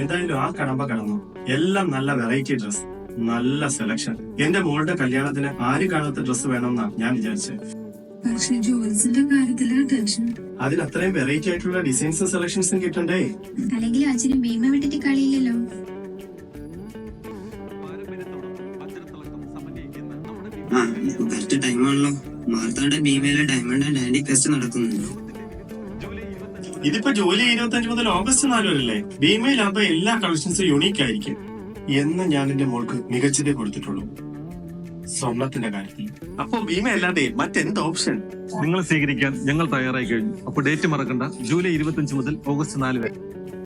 എന്തായാലും ആ കടമ്പ കടന്നു. എല്ലാം നല്ല വെറൈറ്റി ഡ്രസ്, നല്ല സെലക്ഷൻ. എന്റെ മോളുടെ കല്യാണത്തിന് ആര് കാണാത്ത ഡ്രസ് വേണമെന്നാ ഞാൻ വിചാരിച്ചത്. പക്ഷെ ജോൽസിന്റെ കാര്യത്തില് ടെൻഷൻ. അതിൽ അത്രയും വെറൈറ്റി ആയിട്ടുള്ള ഡിസൈൻസും സെലക്ഷൻസും കിട്ടണ്ടേ? അല്ലെങ്കിൽ അച്ഛനും ഭീമ വിട്ടിട്ട് കളിയില്ലല്ലോ. കറക്റ്റ് ടൈമാണല്ലോ. മാർത്താണ്ടെ ഭീമയിലെ ഡയമണ്ട് ആൻഡ് ആന്റി ഫെസ്റ്റ് നടക്കുന്നുണ്ട്. ഇതിപ്പോ ജൂലൈ 25 മുതൽ ഓഗസ്റ്റ് 4 വരെയല്ലേ? ഭീമയിലാകുമ്പോ എല്ലാ കളക്ഷൻസും യുണീക്ക് ആയിരിക്കും. എന്ന് ഞാൻ എന്റെ മോൾക്ക് മികച്ചതേ കൊടുത്തിട്ടുള്ളൂ സ്വർണത്തിന്റെ കാര്യത്തിൽ. അപ്പൊ ഭീമ അല്ലാതെ മറ്റെന്ത് ഓപ്ഷൻ? നിങ്ങൾ സ്വീകരിക്കാൻ ഞങ്ങൾ തയ്യാറായി കഴിഞ്ഞു. അപ്പൊ ഡേറ്റ് മറക്കണ്ട, ജൂലൈ 25 മുതൽ ഓഗസ്റ്റ് 4 വരെ.